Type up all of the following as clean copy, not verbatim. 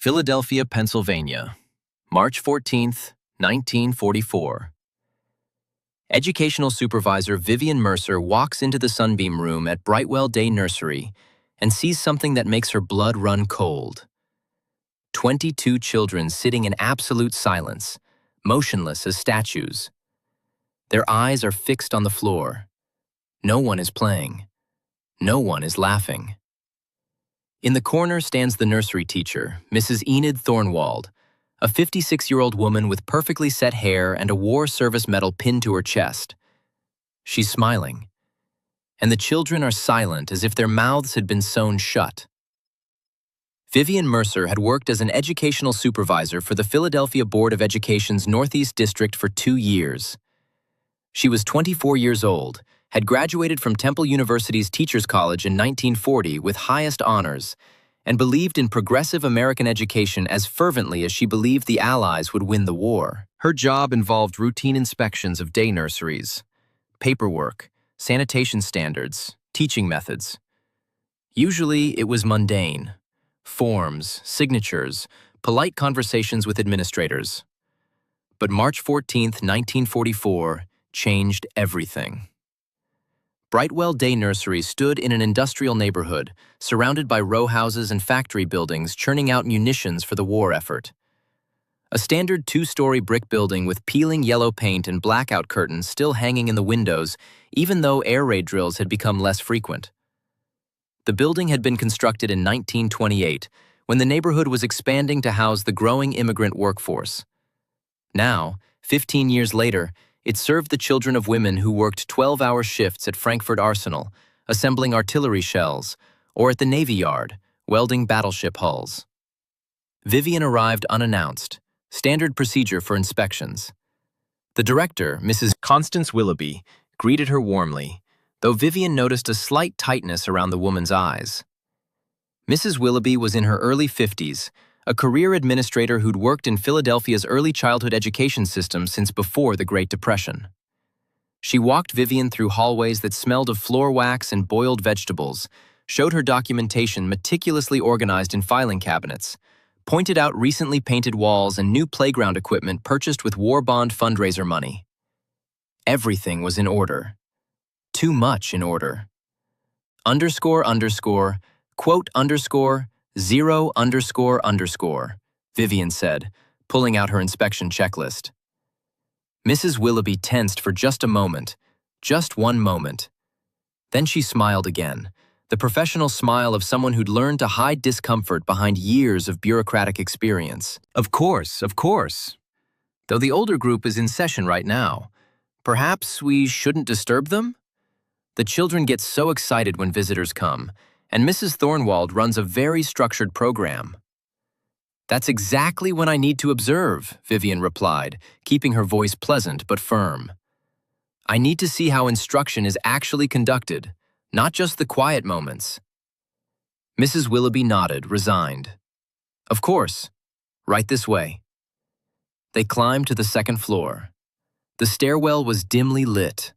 Philadelphia, Pennsylvania, March 14th, 1944. Educational Supervisor Vivian Mercer walks into the Sunbeam Room at Brightwell Day Nursery and sees something that makes her blood run cold. 22 children sitting in absolute silence, motionless as statues. Their eyes are fixed on the floor. No one is playing. No one is laughing. In the corner stands the nursery teacher, Mrs. Enid Thornwald, a 56-year-old woman with perfectly set hair and a war service medal pinned to her chest. She's smiling, and the children are silent as if their mouths had been sewn shut. Vivian Mercer had worked as an educational supervisor for the Philadelphia Board of Education's Northeast District for 2 years. She was 24 years old, had graduated from Temple University's Teachers College in 1940 with highest honors, and believed in progressive American education as fervently as she believed the Allies would win the war. Her job involved routine inspections of day nurseries, paperwork, sanitation standards, teaching methods. Usually it was mundane: forms, signatures, polite conversations with administrators. But March 14, 1944, changed everything. Brightwell Day Nursery stood in an industrial neighborhood, surrounded by row houses and factory buildings churning out munitions for the war effort. A standard 2-story brick building with peeling yellow paint and blackout curtains still hanging in the windows, even though air raid drills had become less frequent. The building had been constructed in 1928, when the neighborhood was expanding to house the growing immigrant workforce. Now, 15 years later, it served the children of women who worked 12-hour shifts at Frankford Arsenal, assembling artillery shells, or at the Navy Yard, welding battleship hulls. Vivian arrived unannounced, standard procedure for inspections. The director, Mrs. Constance Willoughby, greeted her warmly, though Vivian noticed a slight tightness around the woman's eyes. Mrs. Willoughby was in her early 50s, a career administrator who'd worked in Philadelphia's early childhood education system since before the Great Depression. She walked Vivian through hallways that smelled of floor wax and boiled vegetables, showed her documentation meticulously organized in filing cabinets, pointed out recently painted walls and new playground equipment purchased with war bond fundraiser money. Everything was in order. Too much in order. __, quote _ 0 __, Vivian said, pulling out her inspection checklist. Mrs. Willoughby tensed for just a moment, just one moment. Then she smiled again, the professional smile of someone who'd learned to hide discomfort behind years of bureaucratic experience. Of course. Though the older group is in session right now, perhaps we shouldn't disturb them? The children get so excited when visitors come, and Mrs. Thornwald runs a very structured program. That's exactly when I need to observe, Vivian replied, keeping her voice pleasant but firm. I need to see how instruction is actually conducted, not just the quiet moments. Mrs. Willoughby nodded, resigned. Of course. Right this way. They climbed to the second floor. The stairwell was dimly lit.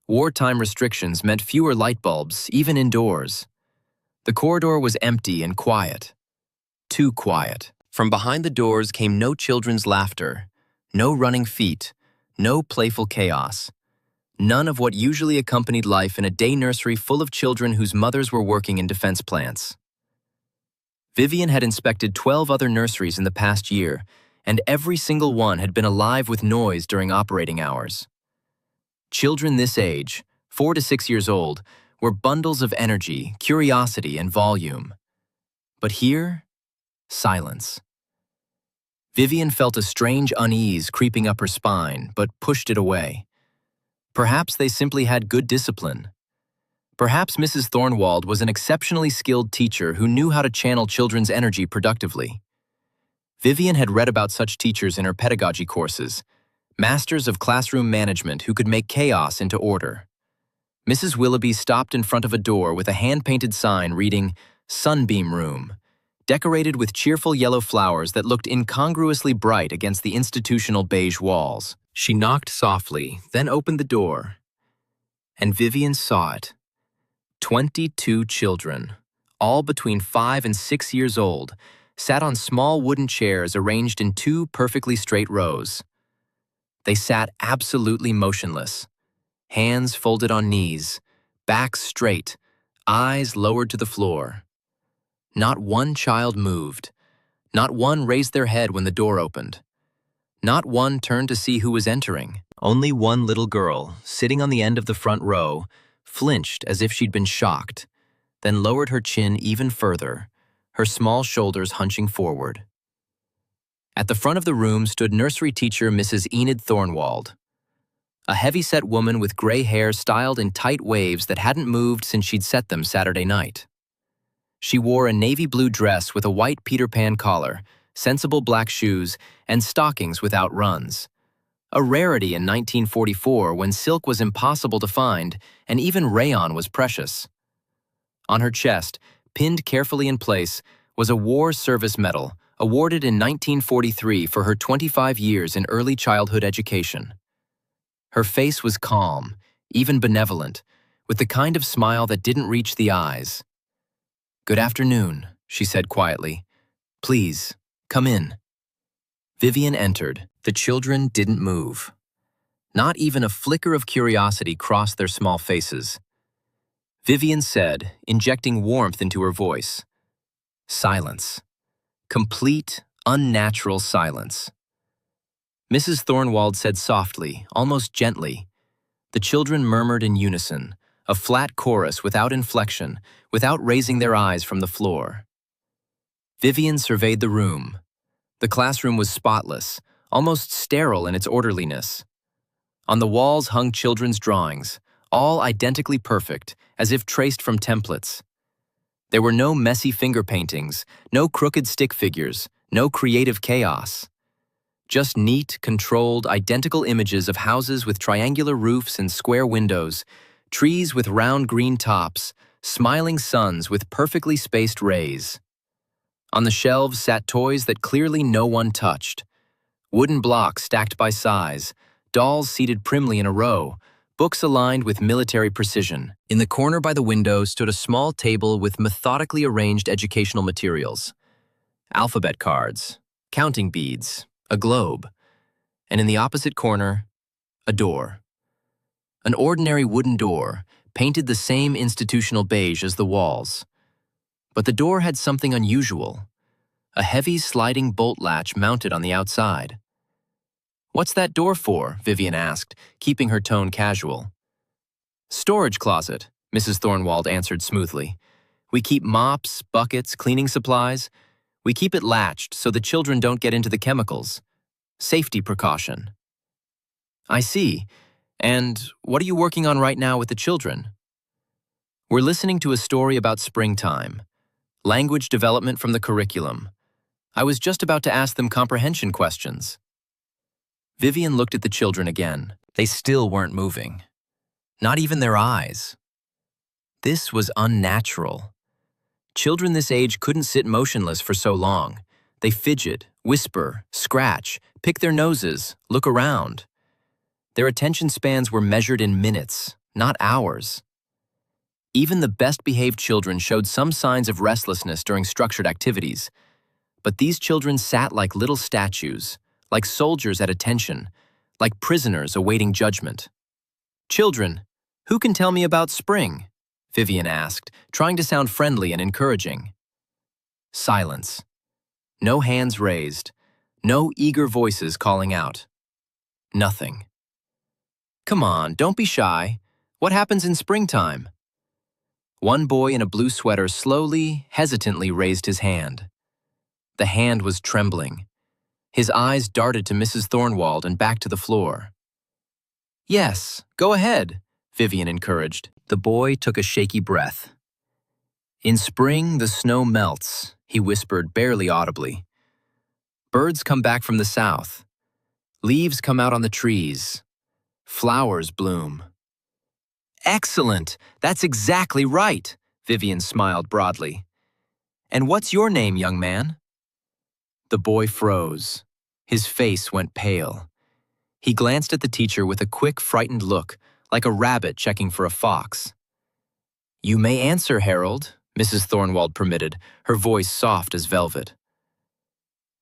Wartime restrictions meant fewer light bulbs, even indoors. The corridor was empty and quiet. Too quiet. From behind the doors came no children's laughter, no running feet, no playful chaos. None of what usually accompanied life in a day nursery full of children whose mothers were working in defense plants. Vivian had inspected 12 other nurseries in the past year, and every single one had been alive with noise during operating hours. Children this age, 4 to 6 years old, were bundles of energy, curiosity, and volume. But here, silence. Vivian felt a strange unease creeping up her spine, but pushed it away. Perhaps they simply had good discipline. Perhaps Mrs. Thornwald was an exceptionally skilled teacher who knew how to channel children's energy productively. Vivian had read about such teachers in her pedagogy courses, masters of classroom management who could make chaos into order. Mrs. Willoughby stopped in front of a door with a hand-painted sign reading, Sunbeam Room, decorated with cheerful yellow flowers that looked incongruously bright against the institutional beige walls. She knocked softly, then opened the door. And Vivian saw it. 22 children, all between 5 and 6 years old, sat on small wooden chairs arranged in two perfectly straight rows. They sat absolutely motionless, hands folded on knees, backs straight, eyes lowered to the floor. Not one child moved. Not one raised their head when the door opened. Not one turned to see who was entering. Only one little girl, sitting on the end of the front row, flinched as if she'd been shocked, then lowered her chin even further, her small shoulders hunching forward. At the front of the room stood nursery teacher Mrs. Enid Thornwald, a heavy-set woman with gray hair styled in tight waves that hadn't moved since she'd set them Saturday night. She wore a navy blue dress with a white Peter Pan collar, sensible black shoes, and stockings without runs. A rarity in 1944 when silk was impossible to find and even rayon was precious. On her chest, pinned carefully in place, was a War Service Medal awarded in 1943 for her 25 years in early childhood education. Her face was calm, even benevolent, with the kind of smile that didn't reach the eyes. "Good afternoon," she said quietly. "Please, come in." Vivian entered. The children didn't move. Not even a flicker of curiosity crossed their small faces. Vivian said, injecting warmth into her voice, "Silence. Complete, unnatural silence." Mrs. Thornwald said softly, almost gently. The children murmured in unison, a flat chorus without inflection, without raising their eyes from the floor. Vivian surveyed the room. The classroom was spotless, almost sterile in its orderliness. On the walls hung children's drawings, all identically perfect, as if traced from templates. There were no messy finger paintings, no crooked stick figures, no creative chaos. Just neat, controlled, identical images of houses with triangular roofs and square windows, trees with round green tops, smiling suns with perfectly spaced rays. On the shelves sat toys that clearly no one touched. Wooden blocks stacked by size, dolls seated primly in a row, books aligned with military precision. In the corner by the window stood a small table with methodically arranged educational materials. Alphabet cards, counting beads, a globe, and in the opposite corner, a door. An ordinary wooden door, painted the same institutional beige as the walls. But the door had something unusual, a heavy sliding bolt latch mounted on the outside. "What's that door for?" Vivian asked, keeping her tone casual. "Storage closet," Mrs. Thornwald answered smoothly. "We keep mops, buckets, cleaning supplies. We keep it latched so the children don't get into the chemicals. Safety precaution." "I see. And what are you working on right now with the children?" "We're listening to a story about springtime. Language development from the curriculum. I was just about to ask them comprehension questions." Vivian looked at the children again. They still weren't moving. Not even their eyes. This was unnatural. Children this age couldn't sit motionless for so long. They fidget, whisper, scratch, pick their noses, look around. Their attention spans were measured in minutes, not hours. Even the best-behaved children showed some signs of restlessness during structured activities. But these children sat like little statues, like soldiers at attention, like prisoners awaiting judgment. "Children, who can tell me about spring?" Vivian asked, trying to sound friendly and encouraging. Silence. No hands raised. No eager voices calling out. Nothing. "Come on, don't be shy. What happens in springtime?" One boy in a blue sweater slowly, hesitantly raised his hand. The hand was trembling. His eyes darted to Mrs. Thornwald and back to the floor. "Yes, go ahead," Vivian encouraged. The boy took a shaky breath. "In spring, the snow melts," he whispered barely audibly. "Birds come back from the south. Leaves come out on the trees. Flowers bloom." "Excellent! That's exactly right," Vivian smiled broadly. "And what's your name, young man?" The boy froze. His face went pale. He glanced at the teacher with a quick, frightened look, like a rabbit checking for a fox. "You may answer, Harold," Mrs. Thornwald permitted, her voice soft as velvet.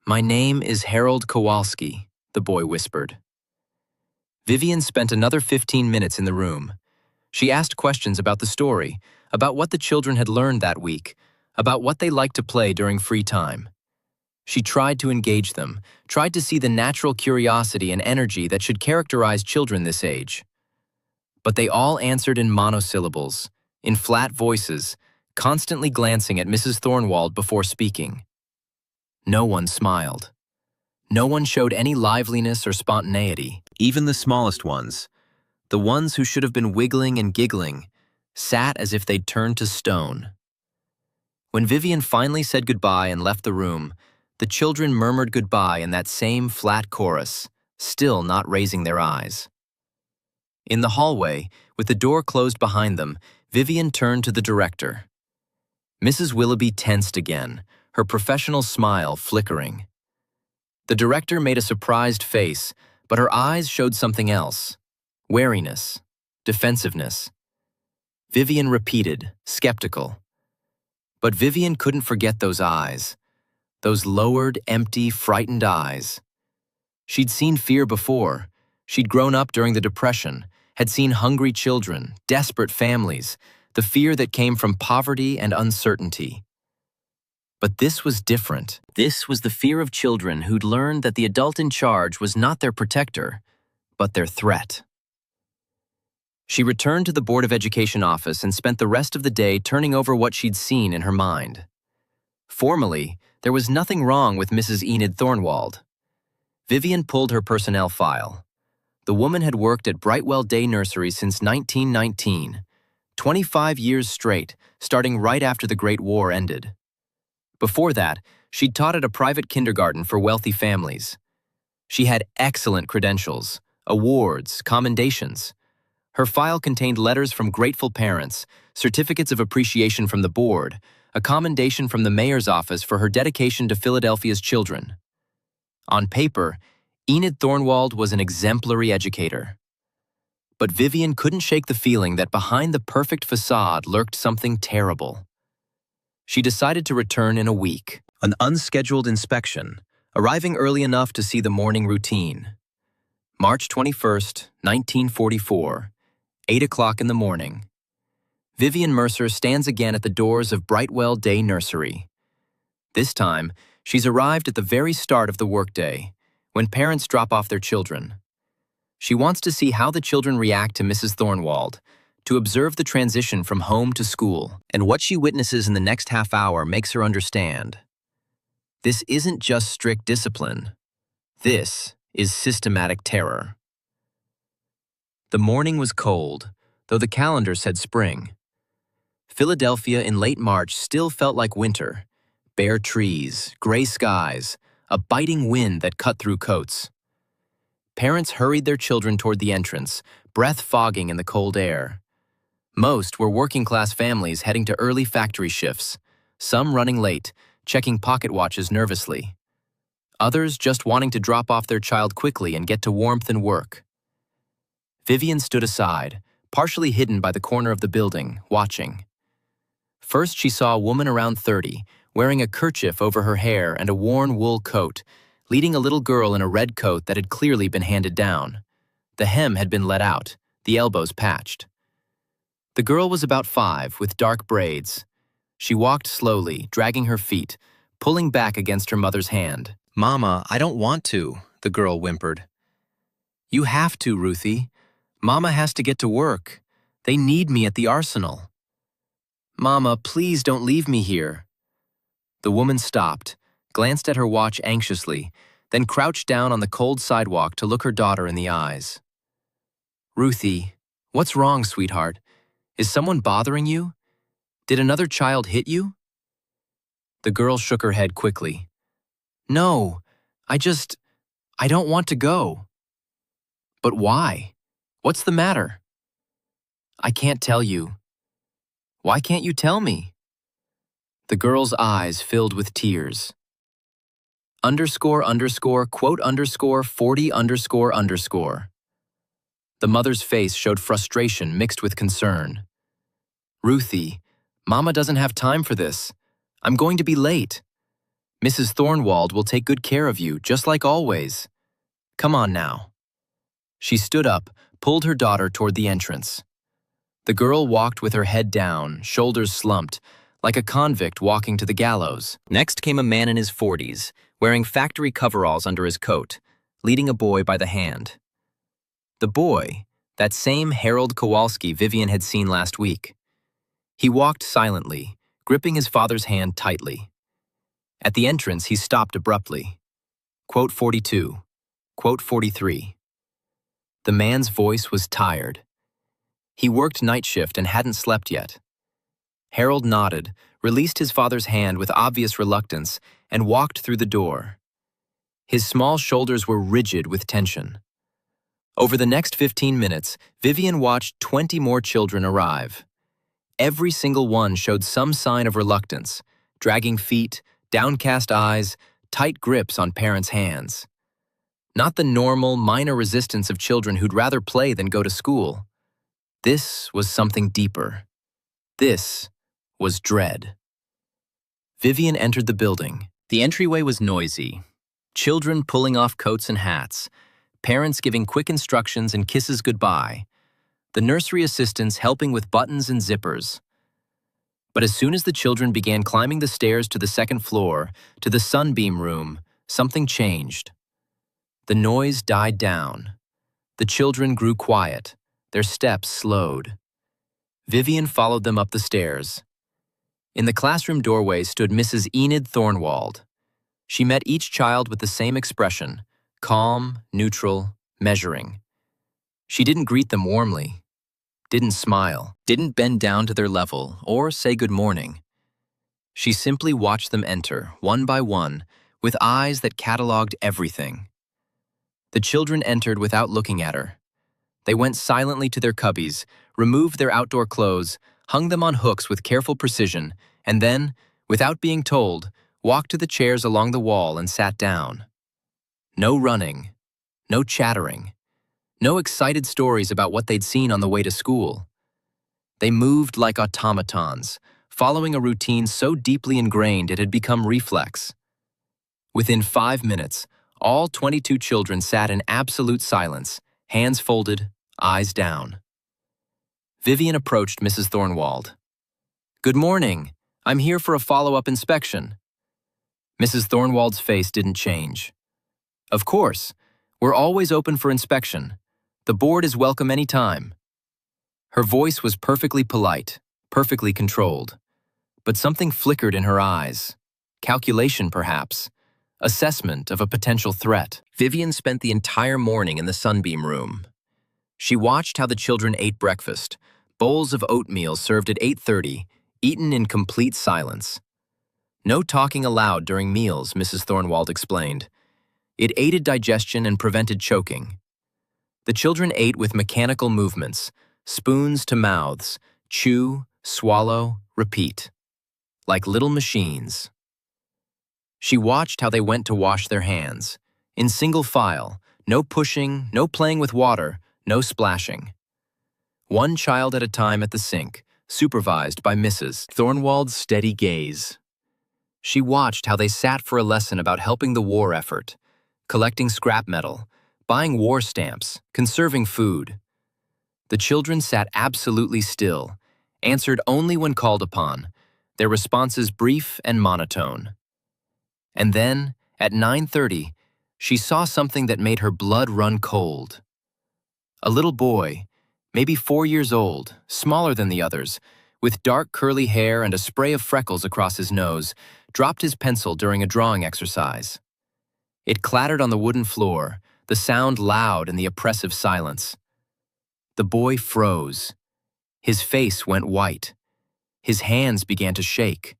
My name is Harold Kowalski, the boy whispered. Vivian spent another 15 minutes in the room. She asked questions about the story, about what the children had learned that week, about what they liked to play during free time. She tried to engage them, tried to see the natural curiosity and energy that should characterize children this age. But they all answered in monosyllables, in flat voices, constantly glancing at Mrs. Thornwald before speaking. No one smiled. No one showed any liveliness or spontaneity. Even the smallest ones, the ones who should have been wiggling and giggling, sat as if they'd turned to stone. When Vivian finally said goodbye and left the room, the children murmured goodbye in that same flat chorus, still not raising their eyes. In the hallway, with the door closed behind them, Vivian turned to the director. Mrs. Willoughby tensed again, her professional smile flickering. The director made a surprised face, but her eyes showed something else. Wariness, defensiveness. Vivian repeated, skeptical. But Vivian couldn't forget those eyes. Those lowered, empty, frightened eyes. She'd seen fear before. She'd grown up during the Depression, had seen hungry children, desperate families, the fear that came from poverty and uncertainty. But this was different. This was the fear of children who'd learned that the adult in charge was not their protector, but their threat. She returned to the Board of Education office and spent the rest of the day turning over what she'd seen in her mind. Formally, there was nothing wrong with Mrs. Enid Thornwald. Vivian pulled her personnel file. The woman had worked at Brightwell Day Nursery since 1919, 25 years straight, starting right after the Great War ended. Before that, she'd taught at a private kindergarten for wealthy families. She had excellent credentials, awards, commendations. Her file contained letters from grateful parents, certificates of appreciation from the board, a commendation from the mayor's office for her dedication to Philadelphia's children. On paper, Enid Thornwald was an exemplary educator. But Vivian couldn't shake the feeling that behind the perfect facade lurked something terrible. She decided to return in a week, an unscheduled inspection, arriving early enough to see the morning routine. March 21st, 1944, 8 o'clock in the morning. Vivian Mercer stands again at the doors of Brightwell Day Nursery. This time, she's arrived at the very start of the workday, when parents drop off their children. She wants to see how the children react to Mrs. Thornwald, to observe the transition from home to school, and what she witnesses in the next half hour makes her understand. This isn't just strict discipline. This is systematic terror. The morning was cold, though the calendar said spring. Philadelphia in late March still felt like winter. Bare trees, gray skies, a biting wind that cut through coats. Parents hurried their children toward the entrance, breath fogging in the cold air. Most were working-class families heading to early factory shifts, some running late, checking pocket watches nervously. Others just wanting to drop off their child quickly and get to warmth and work. Vivian stood aside, partially hidden by the corner of the building, watching. First, she saw a woman around 30, wearing a kerchief over her hair and a worn wool coat, leading a little girl in a red coat that had clearly been handed down. The hem had been let out, the elbows patched. The girl was about 5, with dark braids. She walked slowly, dragging her feet, pulling back against her mother's hand. "Mama, I don't want to," the girl whimpered. "You have to, Ruthie. Mama has to get to work. They need me at the Arsenal." "Mama, please don't leave me here." The woman stopped, glanced at her watch anxiously, then crouched down on the cold sidewalk to look her daughter in the eyes. "Ruthie, what's wrong, sweetheart? Is someone bothering you? Did another child hit you?" The girl shook her head quickly. "No, I don't want to go." "But why? What's the matter?" "I can't tell you." "Why can't you tell me?" The girl's eyes filled with tears. __quote_40__. The mother's face showed frustration mixed with concern. "Ruthie, Mama doesn't have time for this. I'm going to be late." Mrs. Thornwald will take good care of you, just like always. Come on now." She stood up, pulled her daughter toward the entrance. The girl walked with her head down, shoulders slumped, like a convict walking to the gallows. Next came a man in his 40s, wearing factory coveralls under his coat, leading a boy by the hand. The boy, that same Harold Kowalski Vivian had seen last week. He walked silently, gripping his father's hand tightly. At the entrance, he stopped abruptly. Quote 42. Quote 43. The man's voice was tired. He worked night shift and hadn't slept yet. Harold nodded, released his father's hand with obvious reluctance, and walked through the door. His small shoulders were rigid with tension. Over the next 15 minutes, Vivian watched 20 more children arrive. Every single one showed some sign of reluctance, dragging feet, downcast eyes, tight grips on parents' hands. Not the normal, minor resistance of children who'd rather play than go to school. This was something deeper. This was dread. Vivian entered the building. The entryway was noisy. Children pulling off coats and hats, parents giving quick instructions and kisses goodbye, the nursery assistants helping with buttons and zippers. But as soon as the children began climbing the stairs to the second floor, to the Sunbeam Room, something changed. The noise died down. The children grew quiet. Their steps slowed. Vivian followed them up the stairs. In the classroom doorway stood Mrs. Enid Thornwald. She met each child with the same expression, calm, neutral, measuring. She didn't greet them warmly, didn't smile, didn't bend down to their level or say good morning. She simply watched them enter, one by one, with eyes that cataloged everything. The children entered without looking at her. They went silently to their cubbies, removed their outdoor clothes, hung them on hooks with careful precision, and then, without being told, walked to the chairs along the wall and sat down. No running, no chattering, no excited stories about what they'd seen on the way to school. They moved like automatons, following a routine so deeply ingrained it had become reflex. Within 5 minutes, all 22 children sat in absolute silence, hands folded, eyes down. Vivian approached Mrs. Thornwald. "Good morning. I'm here for a follow-up inspection." Mrs. Thornwald's face didn't change. "Of course. We're always open for inspection. The board is welcome any time." Her voice was perfectly polite, perfectly controlled. But something flickered in her eyes. Calculation, perhaps. Assessment of a potential threat. Vivian spent the entire morning in the Sunbeam Room. She watched how the children ate breakfast, bowls of oatmeal served at 8:30, eaten in complete silence. No talking aloud during meals, Mrs. Thornwald explained. It aided digestion and prevented choking. The children ate with mechanical movements, spoons to mouths, chew, swallow, repeat. Like little machines. She watched how they went to wash their hands, in single file, no pushing, no playing with water, no splashing. One child at a time at the sink, supervised by Mrs. Thornwald's steady gaze. She watched how they sat for a lesson about helping the war effort, collecting scrap metal, buying war stamps, conserving food. The children sat absolutely still, answered only when called upon, their responses brief and monotone. And then, at 9:30, she saw something that made her blood run cold. A little boy, maybe 4 years old, smaller than the others, with dark curly hair and a spray of freckles across his nose, dropped his pencil during a drawing exercise. It clattered on the wooden floor, the sound loud in the oppressive silence. The boy froze. His face went white. His hands began to shake.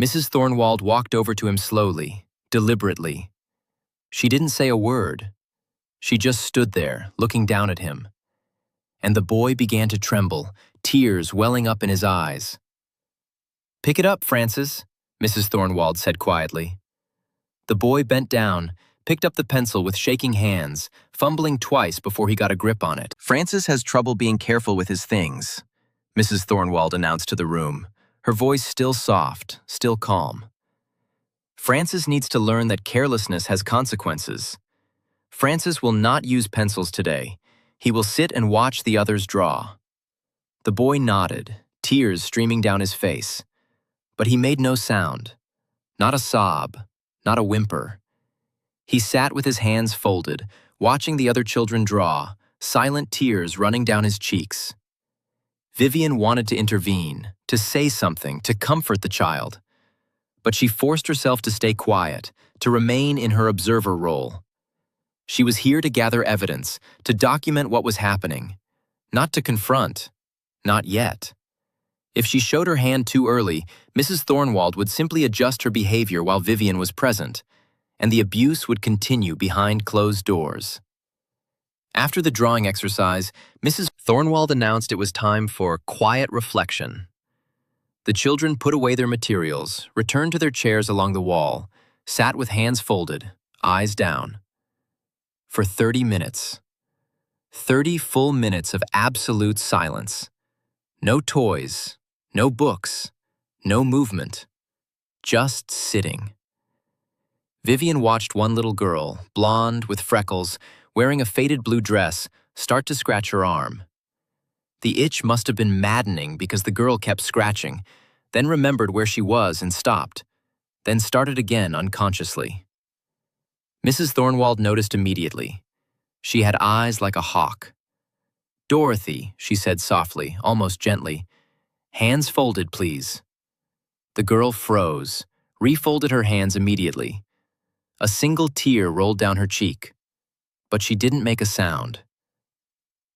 Mrs. Thornwald walked over to him slowly, deliberately. She didn't say a word. She just stood there, looking down at him. And the boy began to tremble, tears welling up in his eyes. "Pick it up, Francis," Mrs. Thornwald said quietly. The boy bent down, picked up the pencil with shaking hands, fumbling twice before he got a grip on it. "Francis has trouble being careful with his things," Mrs. Thornwald announced to the room, her voice still soft, still calm. Francis needs to learn that carelessness has consequences. Francis will not use pencils today. He will sit and watch the others draw. The boy nodded, tears streaming down his face. But he made no sound. Not a sob, not a whimper. He sat with his hands folded, watching the other children draw, silent tears running down his cheeks. Vivian wanted to intervene, to say something, to comfort the child. But she forced herself to stay quiet, to remain in her observer role. She was here to gather evidence, to document what was happening, not to confront, not yet. If she showed her hand too early, Mrs. Thornwald would simply adjust her behavior while Vivian was present, and the abuse would continue behind closed doors. After the drawing exercise, Mrs. Thornwald announced it was time for quiet reflection. The children put away their materials, returned to their chairs along the wall, sat with hands folded, eyes down. For 30 minutes. 30 full minutes of absolute silence. No toys, no books, no movement. Just sitting. Vivian watched one little girl, blonde with freckles, wearing a faded blue dress, start to scratch her arm. The itch must have been maddening because the girl kept scratching, then remembered where she was and stopped, then started again unconsciously. Mrs. Thornwald noticed immediately. She had eyes like a hawk. "Dorothy," she said softly, almost gently, "hands folded, please." The girl froze, refolded her hands immediately. A single tear rolled down her cheek, but she didn't make a sound.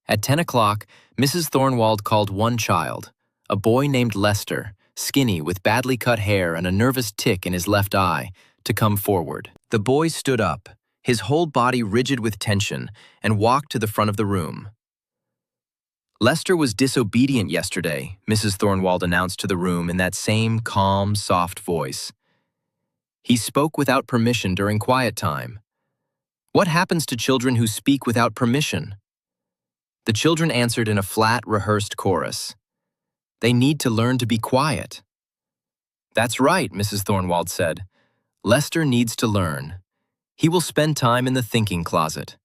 At 10 o'clock, Mrs. Thornwald called one child, a boy named Lester, skinny with badly cut hair and a nervous tick in his left eye, to come forward. The boy stood up, his whole body rigid with tension, and walked to the front of the room. "Lester was disobedient yesterday," Mrs. Thornwald announced to the room in that same calm, soft voice. "He spoke without permission during quiet time. What happens to children who speak without permission?" The children answered in a flat, rehearsed chorus. "They need to learn to be quiet." "That's right," Mrs. Thornwald said. "Lester needs to learn. He will spend time in the thinking closet."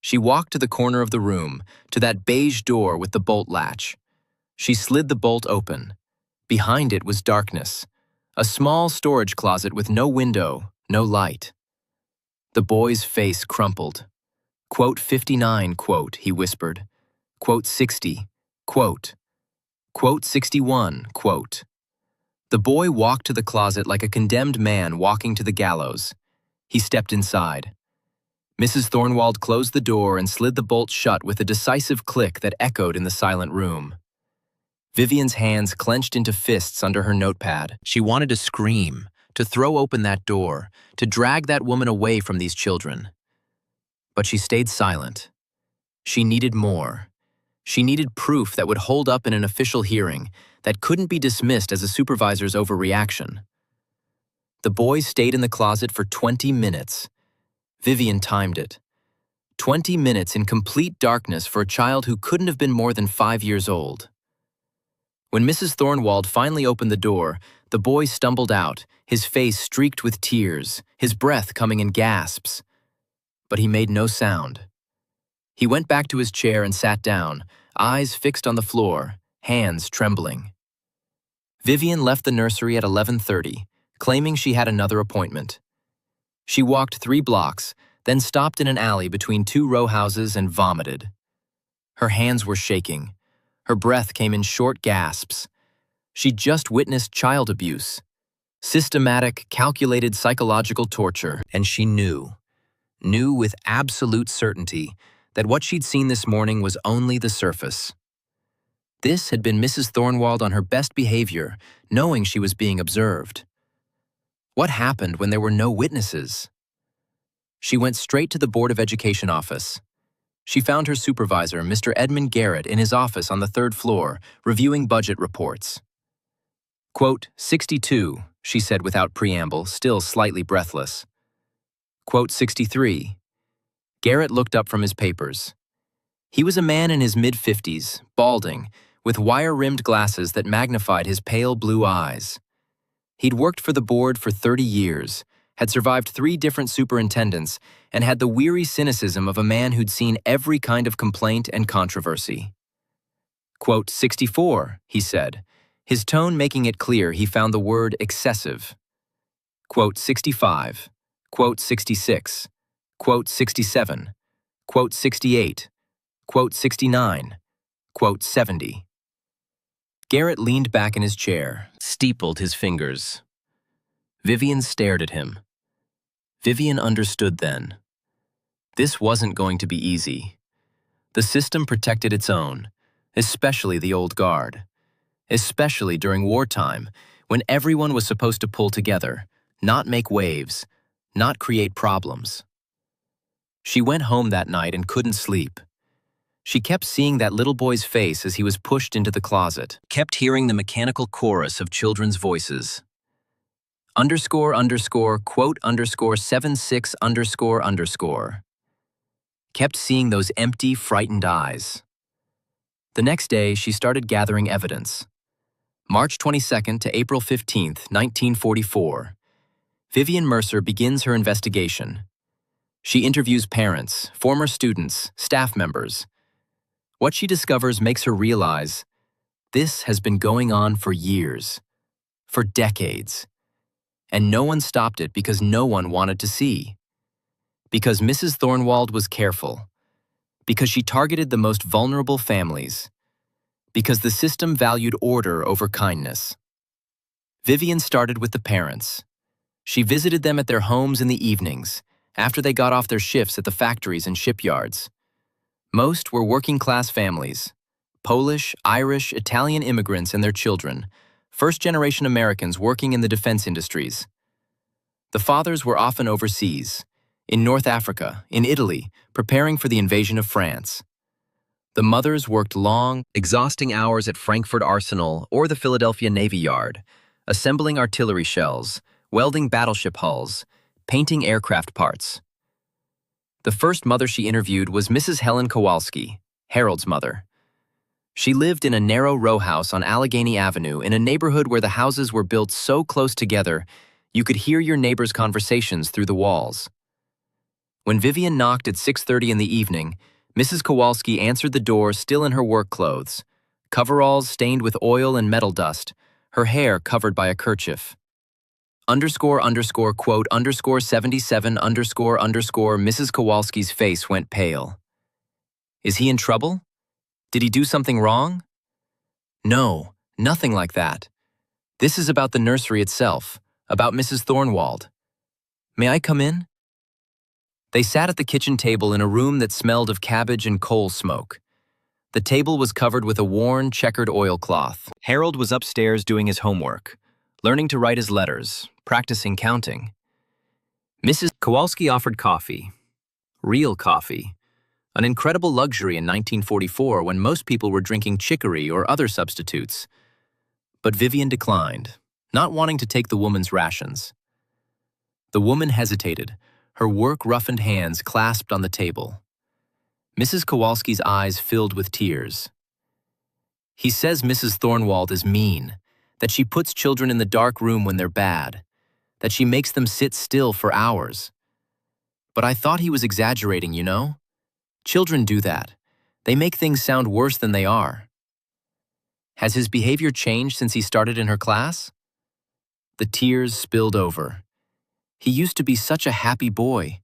She walked to the corner of the room, to that beige door with the bolt latch. She slid the bolt open. Behind it was darkness, a small storage closet with no window, no light. The boy's face crumpled. "Quote 59, quote," he whispered. "Quote 60, quote. Quote 61, quote." The boy walked to the closet like a condemned man walking to the gallows. He stepped inside. Mrs. Thornwald closed the door and slid the bolt shut with a decisive click that echoed in the silent room. Vivian's hands clenched into fists under her notepad. She wanted to scream, to throw open that door, to drag that woman away from these children. But she stayed silent. She needed more. She needed proof that would hold up in an official hearing, that couldn't be dismissed as a supervisor's overreaction. The boy stayed in the closet for 20 minutes. Vivian timed it. 20 minutes in complete darkness for a child who couldn't have been more than 5 years old. When Mrs. Thornwald finally opened the door, the boy stumbled out, his face streaked with tears, his breath coming in gasps. But he made no sound. He went back to his chair and sat down, eyes fixed on the floor, hands trembling. Vivian left the nursery at 11:30, claiming she had another appointment. She walked 3 blocks, then stopped in an alley between 2 row houses and vomited. Her hands were shaking. Her breath came in short gasps. She'd just witnessed child abuse, systematic, calculated psychological torture, and she knew with absolute certainty that what she'd seen this morning was only the surface. This had been Mrs. Thornwald on her best behavior, knowing she was being observed. What happened when there were no witnesses? She went straight to the Board of Education office. She found her supervisor, Mr. Edmund Garrett, in his office on the 3rd floor, reviewing budget reports. Quote 62, she said without preamble, still slightly breathless. Quote 63. Garrett looked up from his papers. He was a man in his mid-50s, balding, with wire-rimmed glasses that magnified his pale blue eyes. He'd worked for the board for 30 years, had survived 3 different superintendents, and had the weary cynicism of a man who'd seen every kind of complaint and controversy. Quote, 64, he said, his tone making it clear he found the word excessive. Quote, 65, quote, 66, quote, 67, quote, 68, quote, 69, quote, 70. Garrett leaned back in his chair, steepled his fingers. Vivian stared at him. Vivian understood then. This wasn't going to be easy. The system protected its own, especially the old guard. Especially during wartime, when everyone was supposed to pull together, not make waves, not create problems. She went home that night and couldn't sleep. She kept seeing that little boy's face as he was pushed into the closet, kept hearing the mechanical chorus of children's voices. Underscore, underscore, quote, underscore, 76, underscore, underscore. Kept seeing those empty, frightened eyes. The next day, she started gathering evidence. March 22nd to April 15th, 1944. Vivian Mercer begins her investigation. She interviews parents, former students, staff members. What she discovers makes her realize this has been going on for years, for decades. And no one stopped it because no one wanted to see. Because Mrs. Thornwald was careful. Because she targeted the most vulnerable families. Because the system valued order over kindness. Vivian started with the parents. She visited them at their homes in the evenings, after they got off their shifts at the factories and shipyards. Most were working-class families, Polish, Irish, Italian immigrants and their children, first-generation Americans working in the defense industries. The fathers were often overseas, in North Africa, in Italy, preparing for the invasion of France. The mothers worked long, exhausting hours at Frankford Arsenal or the Philadelphia Navy Yard, assembling artillery shells, welding battleship hulls, painting aircraft parts. The first mother she interviewed was Mrs. Helen Kowalski, Harold's mother. She lived in a narrow row house on Allegheny Avenue in a neighborhood where the houses were built so close together you could hear your neighbors' conversations through the walls. When Vivian knocked at 6:30 in the evening, Mrs. Kowalski answered the door still in her work clothes, coveralls stained with oil and metal dust, her hair covered by a kerchief. Underscore, underscore, quote, underscore, 77, underscore, underscore, Mrs. Kowalski's face went pale. Is he in trouble? Did he do something wrong? No, nothing like that. This is about the nursery itself, about Mrs. Thornwald. May I come in? They sat at the kitchen table in a room that smelled of cabbage and coal smoke. The table was covered with a worn, checkered oilcloth. Harold was upstairs doing his homework, learning to write his letters, practicing counting. Mrs. Kowalski offered coffee. Real coffee. An incredible luxury in 1944 when most people were drinking chicory or other substitutes. But Vivian declined, not wanting to take the woman's rations. The woman hesitated, her work-roughened hands clasped on the table. Mrs. Kowalski's eyes filled with tears. He says Mrs. Thornwald is mean, that she puts children in the dark room when they're bad, that she makes them sit still for hours. But I thought he was exaggerating, you know? Children do that. They make things sound worse than they are. Has his behavior changed since he started in her class? The tears spilled over. He used to be such a happy boy,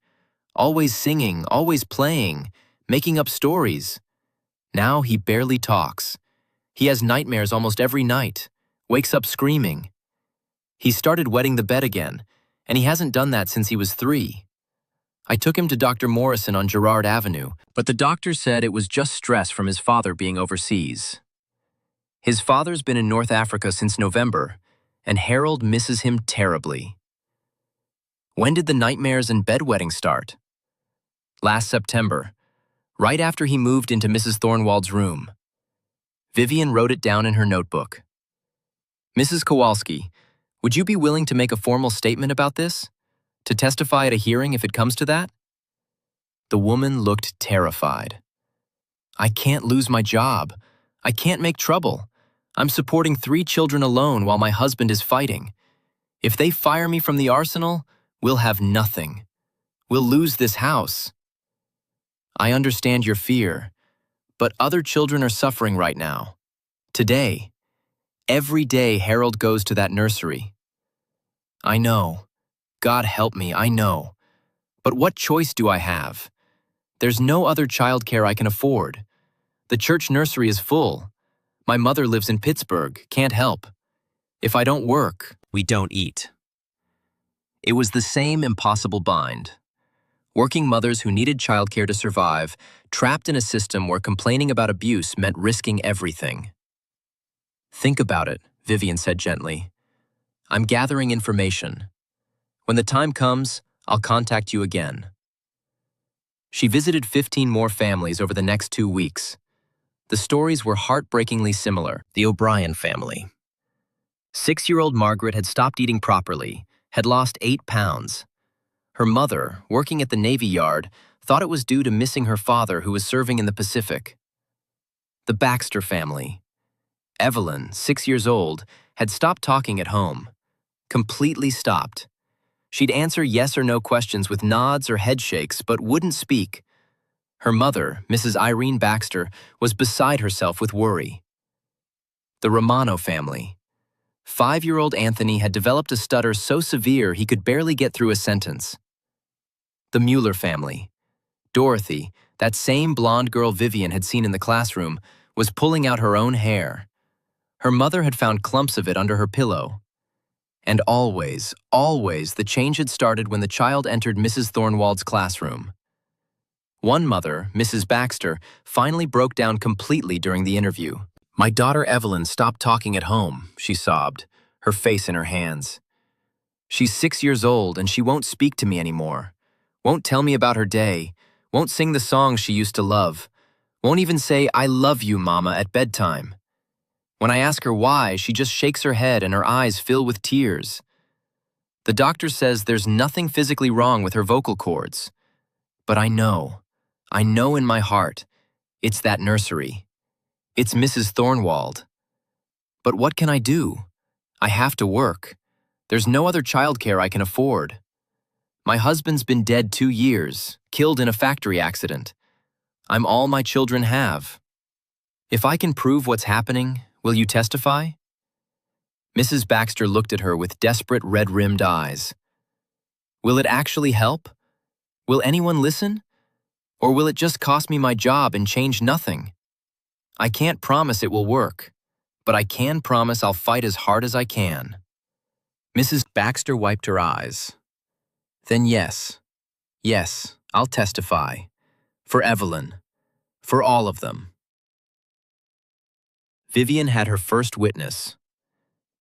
always singing, always playing, making up stories. Now he barely talks. He has nightmares almost every night, wakes up screaming. He started wetting the bed again, and he hasn't done that since he was 3. I took him to Dr. Morrison on Girard Avenue, but the doctor said it was just stress from his father being overseas. His father's been in North Africa since November, and Harold misses him terribly. When did the nightmares and bedwetting start? Last September, right after he moved into Mrs. Thornwald's room. Vivian wrote it down in her notebook. Mrs. Kowalski, would you be willing to make a formal statement about this? To testify at a hearing if it comes to that? The woman looked terrified. I can't lose my job. I can't make trouble. I'm supporting 3 children alone while my husband is fighting. If they fire me from the Arsenal, we'll have nothing. We'll lose this house. I understand your fear, but other children are suffering right now. Today, every day Harold goes to that nursery. I know. God help me, I know. But what choice do I have? There's no other childcare I can afford. The church nursery is full. My mother lives in Pittsburgh, can't help. If I don't work, we don't eat. It was the same impossible bind. Working mothers who needed childcare to survive, trapped in a system where complaining about abuse meant risking everything. Think about it, Vivian said gently. I'm gathering information. When the time comes, I'll contact you again. She visited 15 more families over the next 2 weeks. The stories were heartbreakingly similar. The O'Brien family. 6-year-old Margaret had stopped eating properly, had lost 8 pounds. Her mother, working at the Navy Yard, thought it was due to missing her father who was serving in the Pacific. The Baxter family. Evelyn, 6 years old, had stopped talking at home. Completely stopped. She'd answer yes or no questions with nods or head shakes, but wouldn't speak. Her mother, Mrs. Irene Baxter, was beside herself with worry. The Romano family. 5-year-old Anthony had developed a stutter so severe he could barely get through a sentence. The Mueller family. Dorothy, that same blonde girl Vivian had seen in the classroom, was pulling out her own hair. Her mother had found clumps of it under her pillow. And always, always, the change had started when the child entered Mrs. Thornwald's classroom. One mother, Mrs. Baxter, finally broke down completely during the interview. My daughter Evelyn stopped talking at home, she sobbed, her face in her hands. She's 6 years old and she won't speak to me anymore. Won't tell me about her day, won't sing the songs she used to love, won't even say, I love you, Mama, at bedtime. When I ask her why, she just shakes her head and her eyes fill with tears. The doctor says there's nothing physically wrong with her vocal cords. But I know in my heart, it's that nursery. It's Mrs. Thornwald. But what can I do? I have to work. There's no other childcare I can afford. My husband's been dead 2 years, killed in a factory accident. I'm all my children have. If I can prove what's happening, will you testify? Mrs. Baxter looked at her with desperate red-rimmed eyes. Will it actually help? Will anyone listen? Or will it just cost me my job and change nothing? I can't promise it will work, but I can promise I'll fight as hard as I can. Mrs. Baxter wiped her eyes. Then yes, I'll testify. For Evelyn. For all of them. Vivian had her first witness.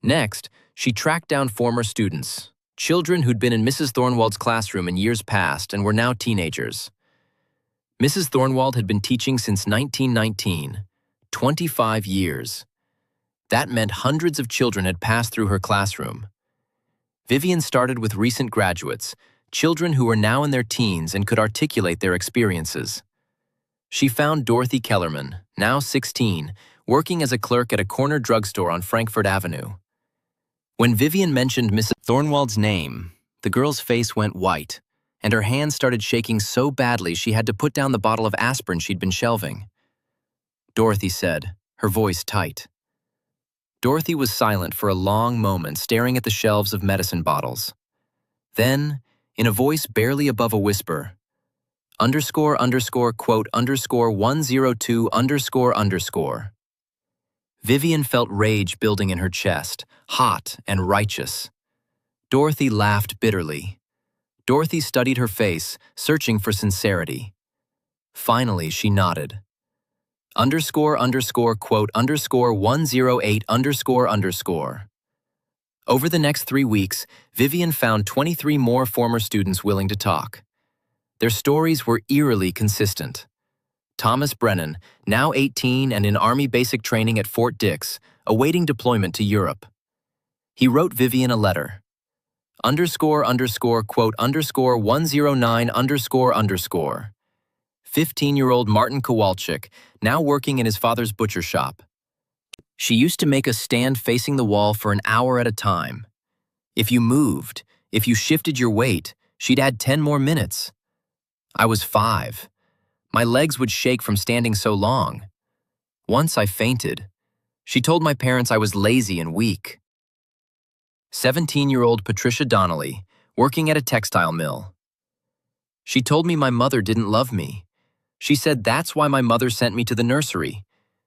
Next, she tracked down former students, children who'd been in Mrs. Thornwald's classroom in years past and were now teenagers. Mrs. Thornwald had been teaching since 1919, 25 years. That meant hundreds of children had passed through her classroom. Vivian started with recent graduates, children who were now in their teens and could articulate their experiences. She found Dorothy Kellerman, now 16, working as a clerk at a corner drugstore on Frankford Avenue. When Vivian mentioned Mrs. Thornwald's name, the girl's face went white, and her hands started shaking so badly she had to put down the bottle of aspirin she'd been shelving. Dorothy said, her voice tight. Dorothy was silent for a long moment, staring at the shelves of medicine bottles. Then, in a voice barely above a whisper, __quote _102 __. Vivian felt rage building in her chest, hot and righteous. Dorothy laughed bitterly. Dorothy studied her face, searching for sincerity. Finally, she nodded. __quote _108 __. Over the next 3 weeks, Vivian found 23 more former students willing to talk. Their stories were eerily consistent. Thomas Brennan, now 18 and in Army basic training at Fort Dix, awaiting deployment to Europe. He wrote Vivian a letter. __quote _109 __. 15-year-old Martin Kowalczyk, now working in his father's butcher shop. She used to make us stand facing the wall for an hour at a time. If you moved, if you shifted your weight, she'd add 10 more minutes. I was 5. My legs would shake from standing so long. Once I fainted. She told my parents I was lazy and weak. 17-year-old Patricia Donnelly, working at a textile mill. She told me my mother didn't love me. She said that's why my mother sent me to the nursery,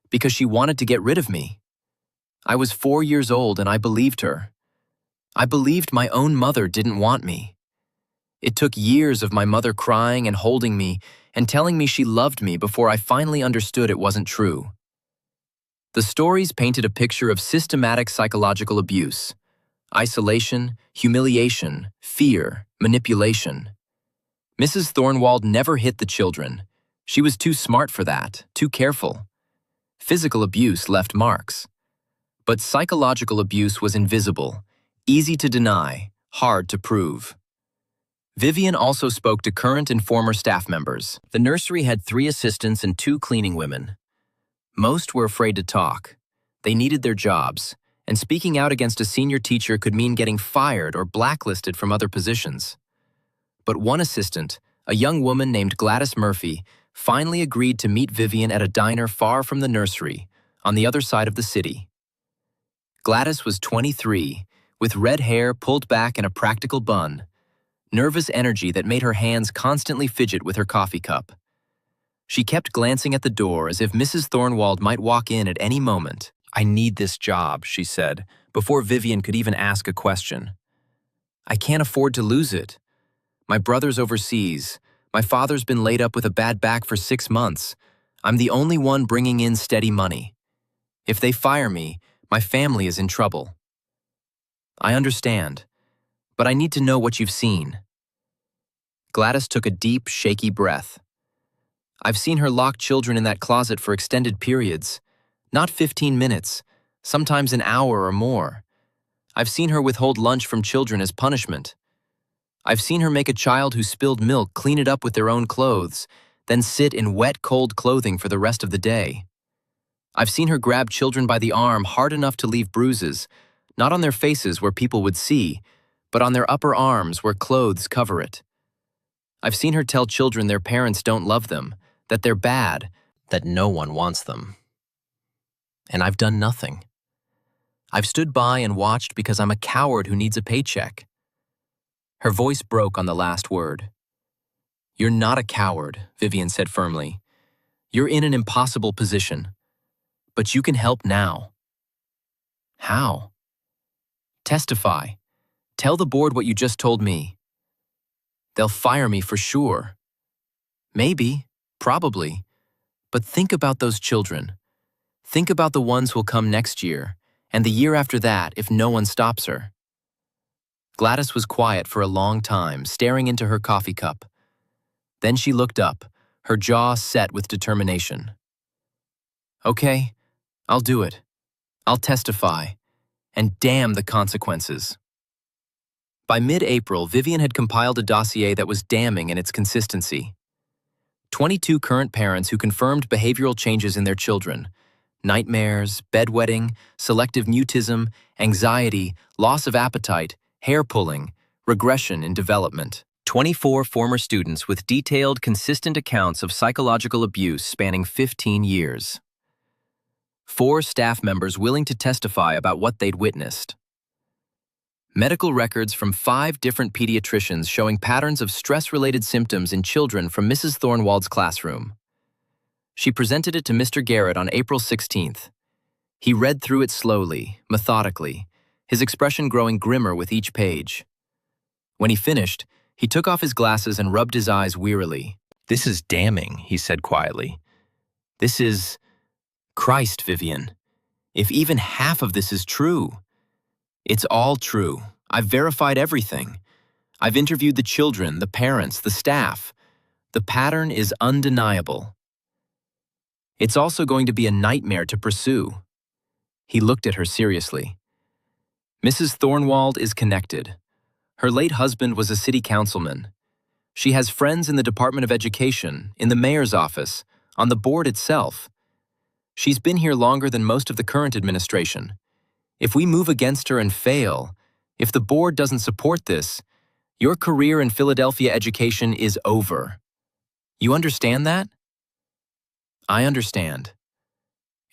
because she wanted to get rid of me. I was 4 years old and I believed her. I believed my own mother didn't want me. It took years of my mother crying and holding me and telling me she loved me before I finally understood it wasn't true. The stories painted a picture of systematic psychological abuse, isolation, humiliation, fear, manipulation. Mrs. Thornwald never hit the children. She was too smart for that, too careful. Physical abuse left marks. But psychological abuse was invisible, easy to deny, hard to prove. Vivian also spoke to current and former staff members. The nursery had 3 assistants and 2 cleaning women. Most were afraid to talk. They needed their jobs, and speaking out against a senior teacher could mean getting fired or blacklisted from other positions. But one assistant, a young woman named Gladys Murphy, finally agreed to meet Vivian at a diner far from the nursery, on the other side of the city. Gladys was 23, with red hair pulled back in a practical bun, nervous energy that made her hands constantly fidget with her coffee cup. She kept glancing at the door as if Mrs. Thornwald might walk in at any moment. "I need this job," she said, before Vivian could even ask a question. "I can't afford to lose it. My brother's overseas. My father's been laid up with a bad back for 6 months. I'm the only one bringing in steady money. If they fire me, my family is in trouble." "I understand, but I need to know what you've seen." Gladys took a deep, shaky breath. "I've seen her lock children in that closet for extended periods, not 15 minutes, sometimes an hour or more. I've seen her withhold lunch from children as punishment. I've seen her make a child who spilled milk clean it up with their own clothes, then sit in wet, cold clothing for the rest of the day. I've seen her grab children by the arm hard enough to leave bruises, not on their faces where people would see, but on their upper arms where clothes cover it. I've seen her tell children their parents don't love them, that they're bad, that no one wants them. And I've done nothing. I've stood by and watched because I'm a coward who needs a paycheck." Her voice broke on the last word. "You're not a coward," Vivian said firmly. "You're in an impossible position. But you can help now." "How?" "Testify. Tell the board what you just told me." "They'll fire me for sure." "Maybe, probably. But think about those children. Think about the ones who'll come next year, and the year after that if no one stops her." Gladys was quiet for a long time, staring into her coffee cup. Then she looked up, her jaw set with determination. "Okay, I'll do it. I'll testify. And damn the consequences." By mid-April, Vivian had compiled a dossier that was damning in its consistency. 22 current parents who confirmed behavioral changes in their children: nightmares, bedwetting, selective mutism, anxiety, loss of appetite, hair pulling, regression in development. 24 former students with detailed, consistent accounts of psychological abuse spanning 15 years. 4 staff members willing to testify about what they'd witnessed. Medical records from 5 different pediatricians showing patterns of stress-related symptoms in children from Mrs. Thornwald's classroom. She presented it to Mr. Garrett on April 16th. He read through it slowly, methodically, his expression growing grimmer with each page. When he finished, he took off his glasses and rubbed his eyes wearily. "This is damning," he said quietly. "This is... Christ, Vivian. If even half of this is true." "It's all true. I've verified everything. I've interviewed the children, the parents, the staff. The pattern is undeniable. It's also going to be a nightmare to pursue." He looked at her seriously. "Mrs. Thornwald is connected. Her late husband was a city councilman. She has friends in the Department of Education, in the mayor's office, on the board itself. She's been here longer than most of the current administration. If we move against her and fail, If the board doesn't support this, your career in Philadelphia education is over. You understand that? I understand.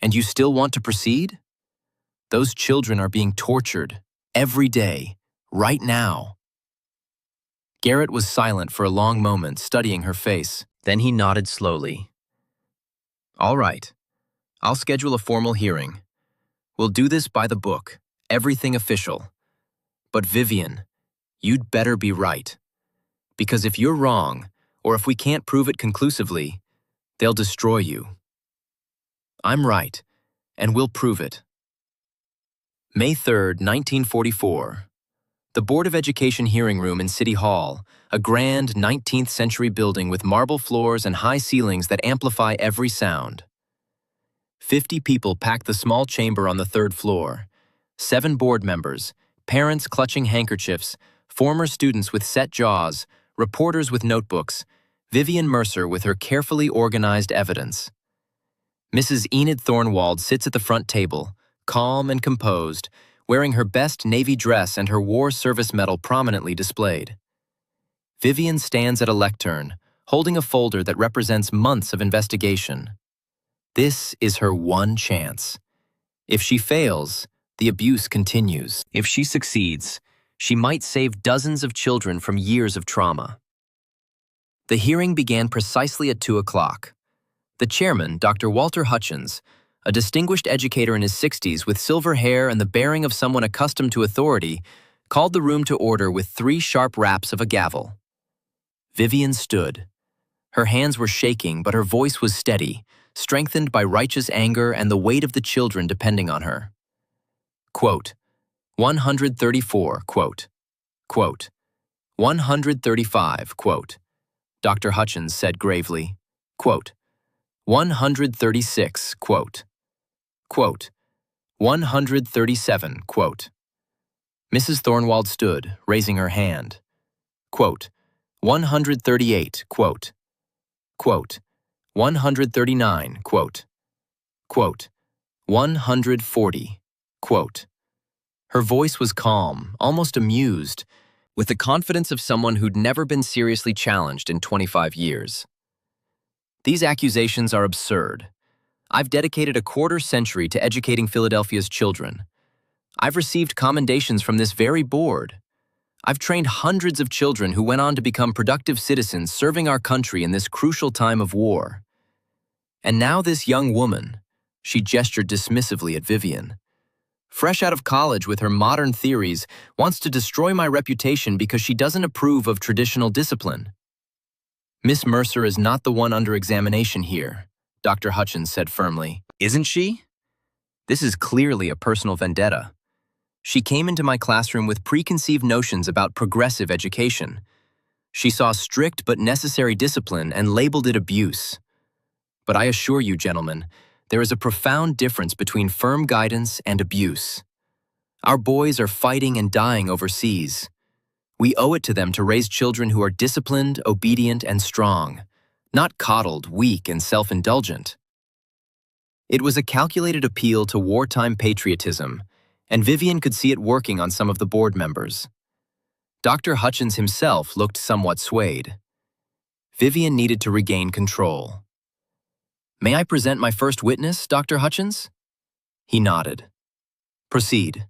And you still want to proceed? Those children are being tortured every day, right now. Garrett was silent for a long moment, studying her face. Then he nodded slowly. All right. I'll schedule a formal hearing. We'll do this by the book, everything official. But Vivian, you'd better be right. Because if you're wrong, or if we can't prove it conclusively, they'll destroy you. I'm right, and we'll prove it. May 3rd, 1944. The Board of Education hearing room in City Hall, a grand 19th century building with marble floors and high ceilings that amplify every sound. 50 people packed the small chamber on the 3rd floor. 7 board members, parents clutching handkerchiefs, former students with set jaws, reporters with notebooks, Vivian Mercer with her carefully organized evidence. Mrs. Enid Thornwald sits at the front table, calm and composed, wearing her best navy dress and her war service medal prominently displayed. Vivian stands at a lectern, holding a folder that represents months of investigation. This is her one chance. If she fails, the abuse continues. If she succeeds, she might save dozens of children from years of trauma. The hearing began precisely at 2 o'clock. The chairman, Dr. Walter Hutchins, a distinguished educator in his 60s with silver hair and the bearing of someone accustomed to authority, called the room to order with 3 sharp raps of a gavel. Vivian stood. Her hands were shaking, but her voice was steady, strengthened by righteous anger and the weight of the children depending on her. Quote, 134, quote, quote, 135, quote, Dr. Hutchins said gravely, quote, 136, quote, quote, 137, quote. Mrs. Thornwald stood, raising her hand. Quote, 138, quote, quote, 139, quote, quote, 140, quote. Her voice was calm, almost amused, with the confidence of someone who'd never been seriously challenged in 25 years. These accusations are absurd. I've dedicated a quarter-century to educating Philadelphia's children. I've received commendations from this very board. I've trained hundreds of children who went on to become productive citizens serving our country in this crucial time of war. And now this young woman, she gestured dismissively at Vivian, fresh out of college with her modern theories, wants to destroy my reputation because she doesn't approve of traditional discipline. Miss Mercer is not the one under examination here, Dr. Hutchins said firmly. Isn't she? This is clearly a personal vendetta. She came into my classroom with preconceived notions about progressive education. She saw strict but necessary discipline and labeled it abuse. But I assure you, gentlemen, there is a profound difference between firm guidance and abuse. Our boys are fighting and dying overseas. We owe it to them to raise children who are disciplined, obedient, and strong, not coddled, weak, and self-indulgent. It was a calculated appeal to wartime patriotism, and Vivian could see it working on some of the board members. Dr. Hutchins himself looked somewhat swayed. Vivian needed to regain control. May I present my first witness, Dr. Hutchins? He nodded. Proceed.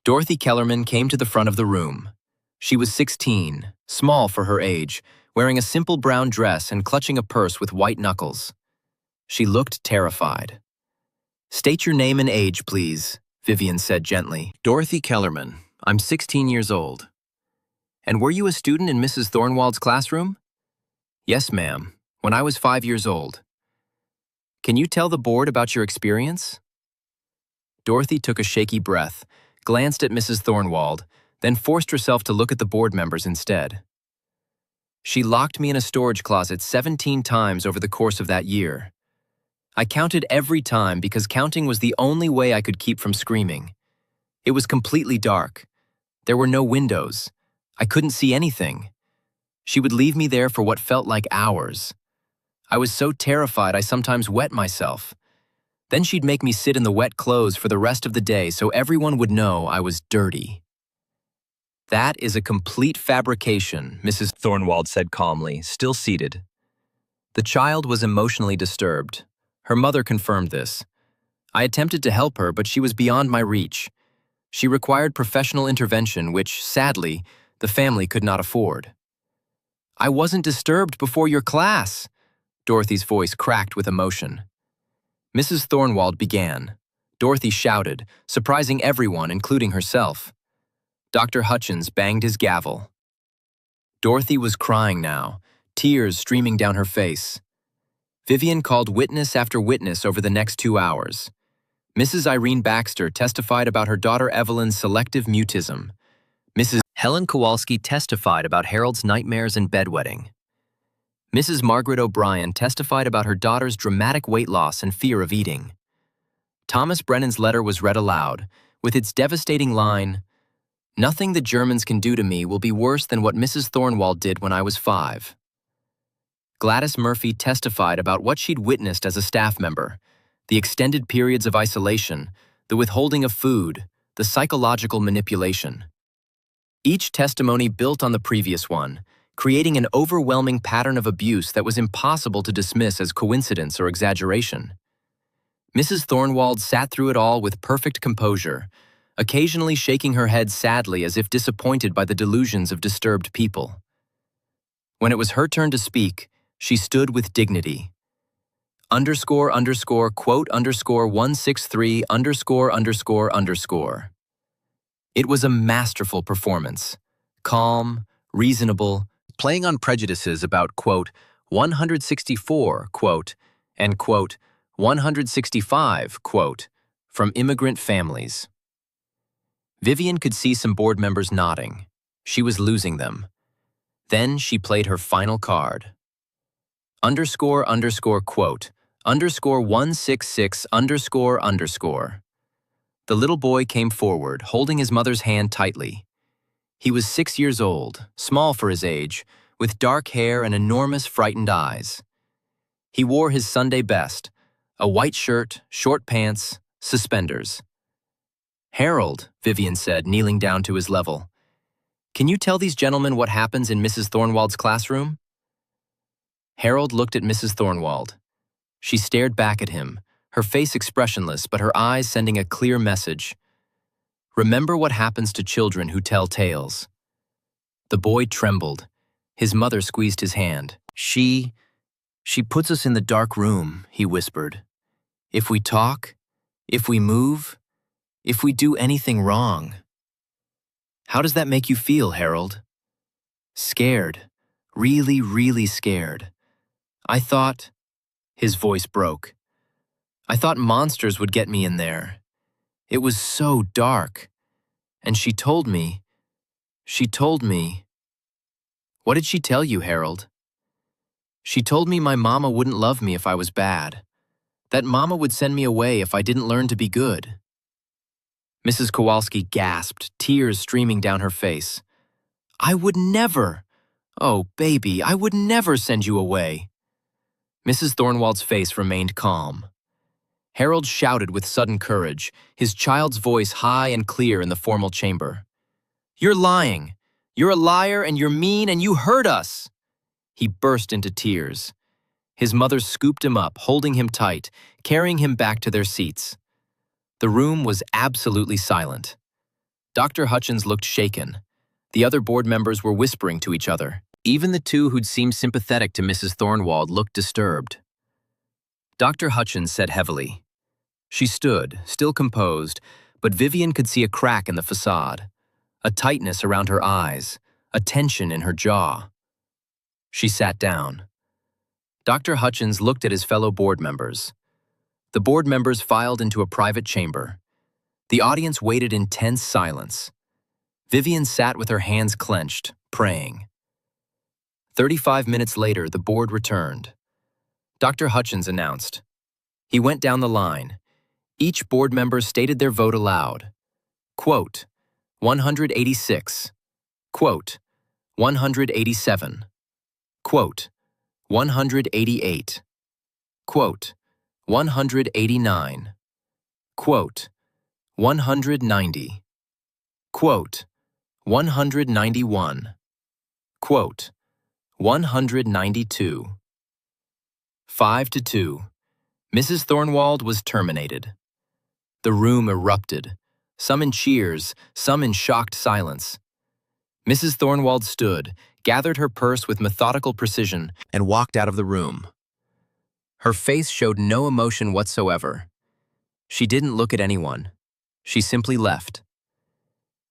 Dorothy Kellerman came to the front of the room. She was 16, small for her age, wearing a simple brown dress and clutching a purse with white knuckles. She looked terrified. State your name and age, please, Vivian said gently. Dorothy Kellerman. I'm 16 years old. And were you a student in Mrs. Thornwald's classroom? Yes, ma'am, when I was 5 years old. Can you tell the board about your experience? Dorothy took a shaky breath, glanced at Mrs. Thornwald, then forced herself to look at the board members instead. She locked me in a storage closet 17 times over the course of that year. I counted every time because counting was the only way I could keep from screaming. It was completely dark. There were no windows. I couldn't see anything. She would leave me there for what felt like hours. I was so terrified I sometimes wet myself. Then she'd make me sit in the wet clothes for the rest of the day so everyone would know I was dirty. That is a complete fabrication, Mrs. Thornwald said calmly, still seated. The child was emotionally disturbed. Her mother confirmed this. I attempted to help her, but she was beyond my reach. She required professional intervention, which, sadly, the family could not afford. I wasn't disturbed before your class. Dorothy's voice cracked with emotion. Mrs. Thornwald began. Dorothy shouted, surprising everyone, including herself. Dr. Hutchins banged his gavel. Dorothy was crying now, tears streaming down her face. Vivian called witness after witness over the next 2 hours. Mrs. Irene Baxter testified about her daughter Evelyn's selective mutism. Mrs. Helen Kowalski testified about Harold's nightmares and bedwetting. Mrs. Margaret O'Brien testified about her daughter's dramatic weight loss and fear of eating. Thomas Brennan's letter was read aloud, with its devastating line, "Nothing the Germans can do to me will be worse than what Mrs. Thornwald did when I was 5. Gladys Murphy testified about what she'd witnessed as a staff member, the extended periods of isolation, the withholding of food, the psychological manipulation. Each testimony built on the previous one, creating an overwhelming pattern of abuse that was impossible to dismiss as coincidence or exaggeration. Mrs. Thornwald sat through it all with perfect composure, occasionally shaking her head sadly as if disappointed by the delusions of disturbed people. When it was her turn to speak, she stood with dignity. __quote _163 _____. It was a masterful performance, calm, reasonable, playing on prejudices about, quote, 164, quote, and, quote, 165, quote, from immigrant families. Vivian could see some board members nodding. She was losing them. Then she played her final card. __quote, _166 ___. The little boy came forward, holding his mother's hand tightly. He was 6 years old, small for his age, with dark hair and enormous frightened eyes. He wore his Sunday best, a white shirt, short pants, suspenders. Harold, Vivian said, kneeling down to his level. Can you tell these gentlemen what happens in Mrs. Thornwald's classroom? Harold looked at Mrs. Thornwald. She stared back at him, her face expressionless but her eyes sending a clear message. Remember what happens to children who tell tales. The boy trembled. His mother squeezed his hand. She puts us in the dark room, he whispered. If we talk, if we move, if we do anything wrong. How does that make you feel, Harold? Scared. Really, really scared. I thought... His voice broke. I thought monsters would get me in there. It was so dark. And she told me... What did she tell you, Harold? She told me my mama wouldn't love me if I was bad. That mama would send me away if I didn't learn to be good. Mrs. Kowalski gasped, tears streaming down her face. I would never! Oh, baby, I would never send you away. Mrs. Thornwald's face remained calm. Harold shouted with sudden courage, his child's voice high and clear in the formal chamber. You're lying! You're a liar and you're mean and you hurt us! He burst into tears. His mother scooped him up, holding him tight, carrying him back to their seats. The room was absolutely silent. Dr. Hutchins looked shaken. The other board members were whispering to each other. Even the two who'd seemed sympathetic to Mrs. Thornwald looked disturbed. Dr. Hutchins said heavily. She stood, still composed, but Vivian could see a crack in the facade, a tightness around her eyes, a tension in her jaw. She sat down. Dr. Hutchins looked at his fellow board members. The board members filed into a private chamber. The audience waited in tense silence. Vivian sat with her hands clenched, praying. 35 minutes later, the board returned. Dr. Hutchins announced. He went down the line. Each board member stated their vote aloud. Quote, 186. Quote, 187. Quote, 188. Quote, 189. Quote, 190. Quote, 191. Quote, 192. 5-2. Mrs. Thornwald was terminated. The room erupted, some in cheers, some in shocked silence. Mrs. Thornwald stood, gathered her purse with methodical precision, and walked out of the room. Her face showed no emotion whatsoever. She didn't look at anyone. She simply left.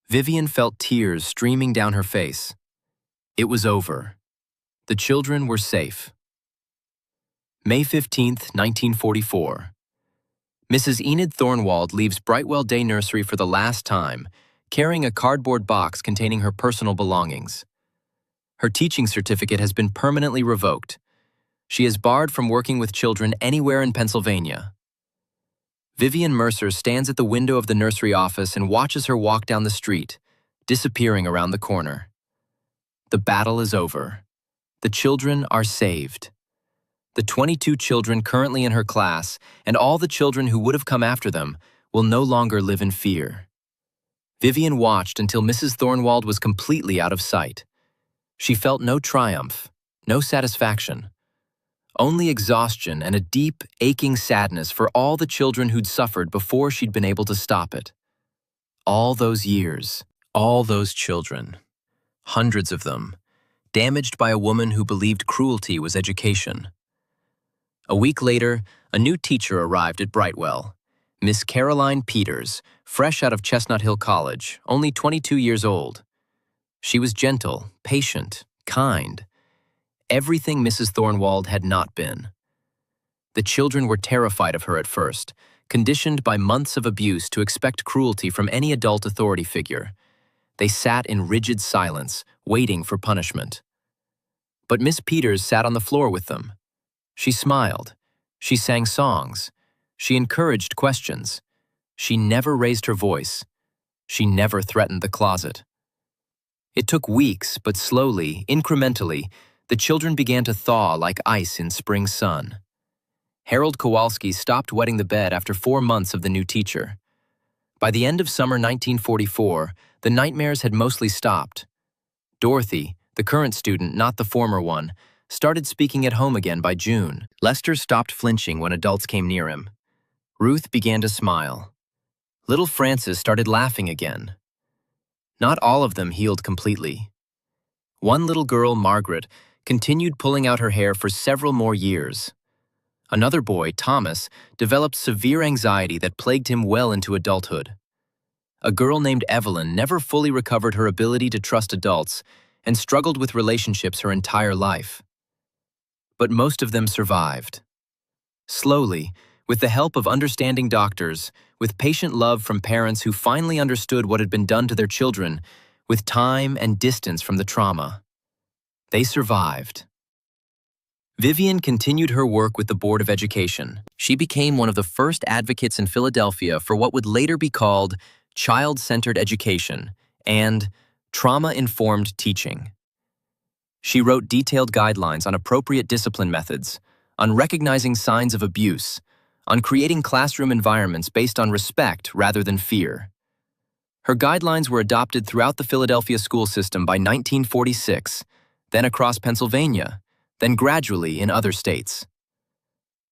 Vivian felt tears streaming down her face. It was over. The children were safe. May 15, 1944. Mrs. Enid Thornwald leaves Brightwell Day Nursery for the last time, carrying a cardboard box containing her personal belongings. Her teaching certificate has been permanently revoked. She is barred from working with children anywhere in Pennsylvania. Vivian Mercer stands at the window of the nursery office and watches her walk down the street, disappearing around the corner. The battle is over. The children are saved. The 22 children currently in her class, and all the children who would have come after them, will no longer live in fear. Vivian watched until Mrs. Thornwald was completely out of sight. She felt no triumph, no satisfaction. Only exhaustion and a deep, aching sadness for all the children who'd suffered before she'd been able to stop it. All those years, all those children, hundreds of them, damaged by a woman who believed cruelty was education. A week later, a new teacher arrived at Brightwell, Miss Caroline Peters, fresh out of Chestnut Hill College, only 22 years old. She was gentle, patient, kind. Everything Mrs. Thornwald had not been. The children were terrified of her at first, conditioned by months of abuse to expect cruelty from any adult authority figure. They sat in rigid silence, waiting for punishment. But Miss Peters sat on the floor with them. She smiled. She sang songs. She encouraged questions. She never raised her voice. She never threatened the closet. It took weeks, but slowly, incrementally, the children began to thaw like ice in spring sun. Harold Kowalski stopped wetting the bed after 4 months of the new teacher. By the end of summer 1944, the nightmares had mostly stopped. Dorothy, the current student, not the former one, started speaking at home again by June. Lester stopped flinching when adults came near him. Ruth began to smile. Little Frances started laughing again. Not all of them healed completely. One little girl, Margaret, continued pulling out her hair for several more years. Another boy, Thomas, developed severe anxiety that plagued him well into adulthood. A girl named Evelyn never fully recovered her ability to trust adults and struggled with relationships her entire life. But most of them survived. Slowly, with the help of understanding doctors, with patient love from parents who finally understood what had been done to their children, with time and distance from the trauma, they survived. Vivian continued her work with the Board of Education. She became one of the first advocates in Philadelphia for what would later be called child-centered education and trauma-informed teaching. She wrote detailed guidelines on appropriate discipline methods, on recognizing signs of abuse, on creating classroom environments based on respect rather than fear. Her guidelines were adopted throughout the Philadelphia school system by 1946, then across Pennsylvania, then gradually in other states.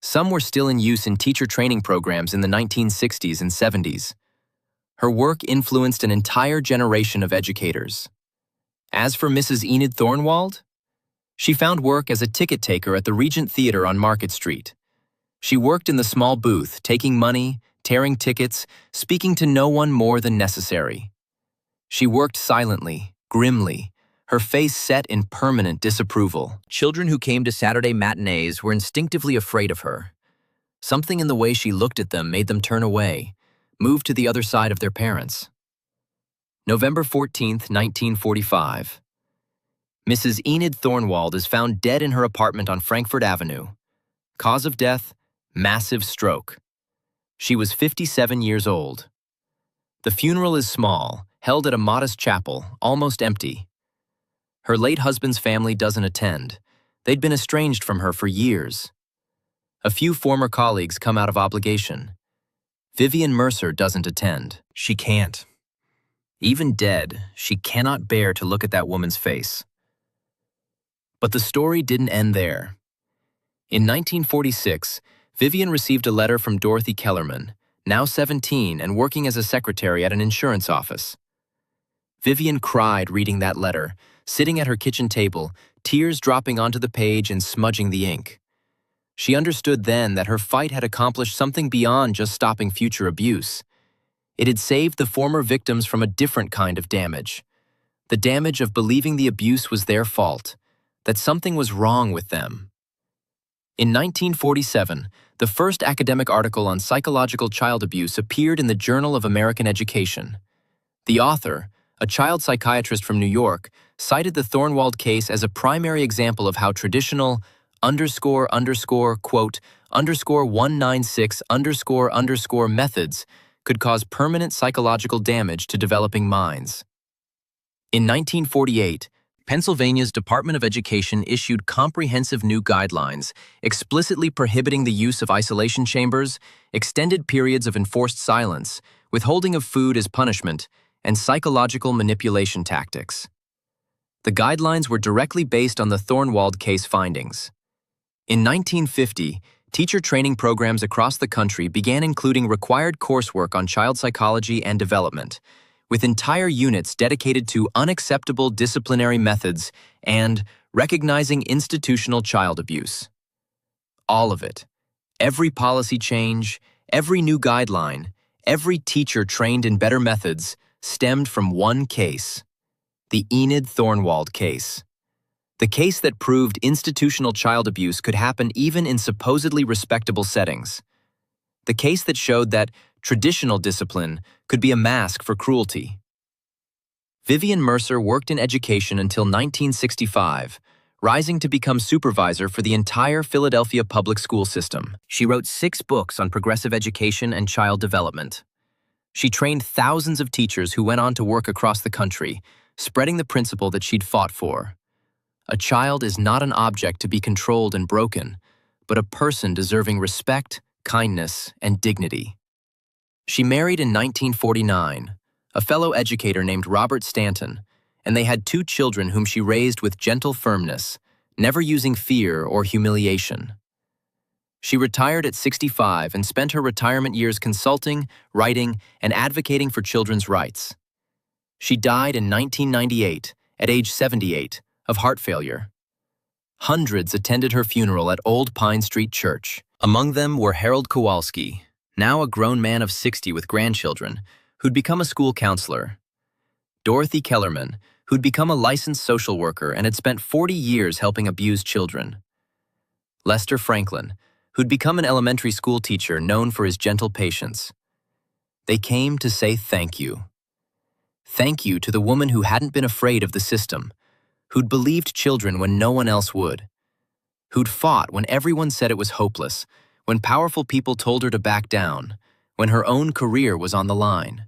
Some were still in use in teacher training programs in the 1960s and 70s. Her work influenced an entire generation of educators. As for Mrs. Enid Thornwald, she found work as a ticket taker at the Regent Theater on Market Street. She worked in the small booth, taking money, tearing tickets, speaking to no one more than necessary. She worked silently, grimly, her face set in permanent disapproval. Children who came to Saturday matinees were instinctively afraid of her. Something in the way she looked at them made them turn away, move to the other side of their parents. November 14, 1945. Mrs. Enid Thornwald is found dead in her apartment on Frankford Avenue. Cause of death, massive stroke. She was 57 years old. The funeral is small, held at a modest chapel, almost empty. Her late husband's family doesn't attend. They'd been estranged from her for years. A few former colleagues come out of obligation. Vivian Mercer doesn't attend. She can't. Even dead, she cannot bear to look at that woman's face. But the story didn't end there. In 1946, Vivian received a letter from Dorothy Kellerman, now 17 and working as a secretary at an insurance office. Vivian cried reading that letter, sitting at her kitchen table, tears dropping onto the page and smudging the ink. She understood then that her fight had accomplished something beyond just stopping future abuse. It had saved the former victims from a different kind of damage. The damage of believing the abuse was their fault, that something was wrong with them. In 1947, the first academic article on psychological child abuse appeared in the Journal of American Education. The author, a child psychiatrist from New York, cited the Thornwald case as a primary example of how traditional quote, _196 methods could cause permanent psychological damage to developing minds. In 1948, Pennsylvania's Department of Education issued comprehensive new guidelines explicitly prohibiting the use of isolation chambers, extended periods of enforced silence, withholding of food as punishment, and psychological manipulation tactics. The guidelines were directly based on the Thornwald case findings. In 1950, teacher training programs across the country began including required coursework on child psychology and development, with entire units dedicated to unacceptable disciplinary methods and recognizing institutional child abuse. All of it, every policy change, every new guideline, every teacher trained in better methods, stemmed from one case, the Enid Thornwald case. The case that proved institutional child abuse could happen even in supposedly respectable settings. The case that showed that traditional discipline could be a mask for cruelty. Vivian Mercer worked in education until 1965, rising to become supervisor for the entire Philadelphia public school system. She wrote 6 books on progressive education and child development. She trained thousands of teachers who went on to work across the country, spreading the principle that she'd fought for. A child is not an object to be controlled and broken, but a person deserving respect, kindness, and dignity. She married in 1949, a fellow educator named Robert Stanton, and they had 2 children whom she raised with gentle firmness, never using fear or humiliation. She retired at 65 and spent her retirement years consulting, writing, and advocating for children's rights. She died in 1998, at age 78, of heart failure. Hundreds attended her funeral at Old Pine Street Church. Among them were Harold Kowalski, now a grown man of 60 with grandchildren, who'd become a school counselor. Dorothy Kellerman, who'd become a licensed social worker and had spent 40 years helping abused children. Lester Franklin, who'd become an elementary school teacher known for his gentle patience. They came to say thank you. Thank you to the woman who hadn't been afraid of the system, who'd believed children when no one else would, who'd fought when everyone said it was hopeless, when powerful people told her to back down, when her own career was on the line.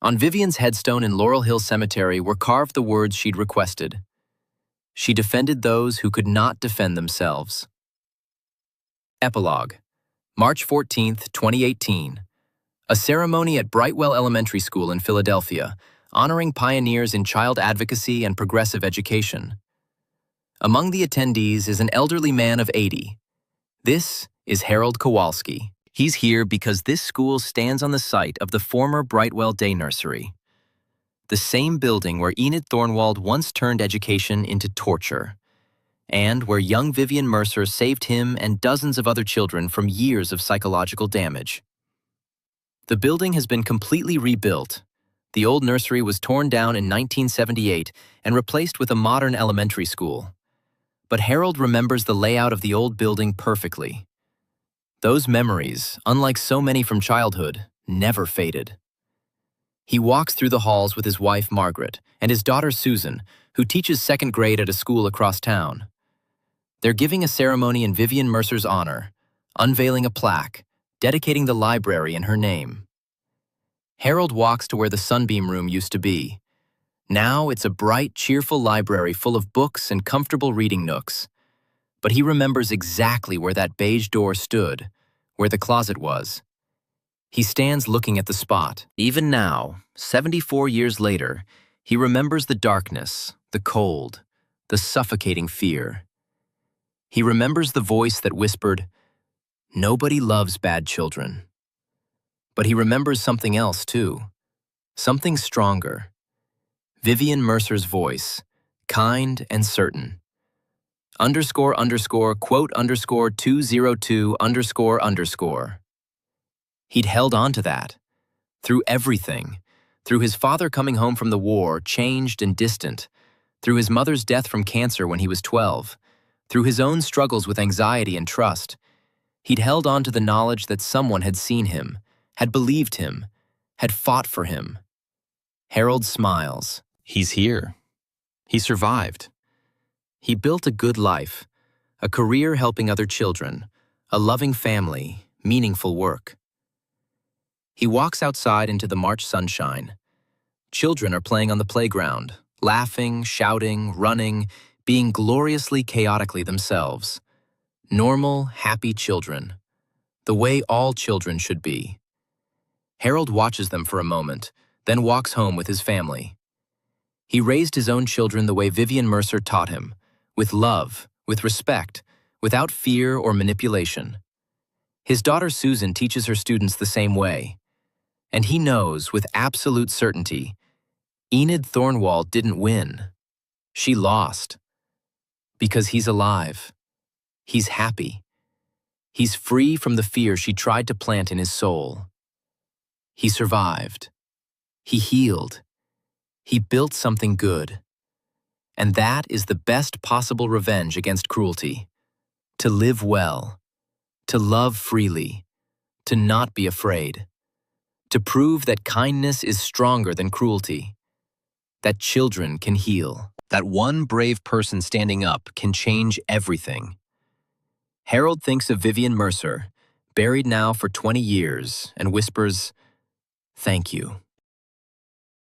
On Vivian's headstone in Laurel Hill Cemetery were carved the words she'd requested. She defended those who could not defend themselves. Epilogue, March 14, 2018. A ceremony at Brightwell Elementary School in Philadelphia, honoring pioneers in child advocacy and progressive education. Among the attendees is an elderly man of 80. This is Harold Kowalski. He's here because this school stands on the site of the former Brightwell Day Nursery, the same building where Enid Thornwald once turned education into torture, and where young Vivian Mercer saved him and dozens of other children from years of psychological damage. The building has been completely rebuilt. The old nursery was torn down in 1978 and replaced with a modern elementary school. But Harold remembers the layout of the old building perfectly. Those memories, unlike so many from childhood, never faded. He walks through the halls with his wife Margaret and his daughter Susan, who teaches 2nd grade at a school across town. They're giving a ceremony in Vivian Mercer's honor, unveiling a plaque, dedicating the library in her name. Harold walks to where the Sunbeam Room used to be. Now it's a bright, cheerful library full of books and comfortable reading nooks. But he remembers exactly where that beige door stood, where the closet was. He stands looking at the spot. Even now, 74 years later, he remembers the darkness, the cold, the suffocating fear. He remembers the voice that whispered, "Nobody loves bad children." But he remembers something else too, something stronger. Vivian Mercer's voice, kind and certain. __quote _202 __. He'd held on to that. Through everything. Through his father coming home from the war, changed and distant. Through his mother's death from cancer when he was 12. Through his own struggles with anxiety and trust. He'd held on to the knowledge that someone had seen him, had believed him, had fought for him. Harold smiles. He's here. He survived. He built a good life, a career helping other children, a loving family, meaningful work. He walks outside into the March sunshine. Children are playing on the playground, laughing, shouting, running, being gloriously chaotically themselves. Normal, happy children. The way all children should be. Harold watches them for a moment, then walks home with his family. He raised his own children the way Vivian Mercer taught him, with love, with respect, without fear or manipulation. His daughter Susan teaches her students the same way. And he knows with absolute certainty, Enid Thornwald didn't win. She lost. Because he's alive. He's happy. He's free from the fear she tried to plant in his soul. He survived. He healed. He built something good. And that is the best possible revenge against cruelty. To live well. To love freely. To not be afraid. To prove that kindness is stronger than cruelty. That children can heal. That one brave person standing up can change everything. Harold thinks of Vivian Mercer, buried now for 20 years, and whispers, "Thank you."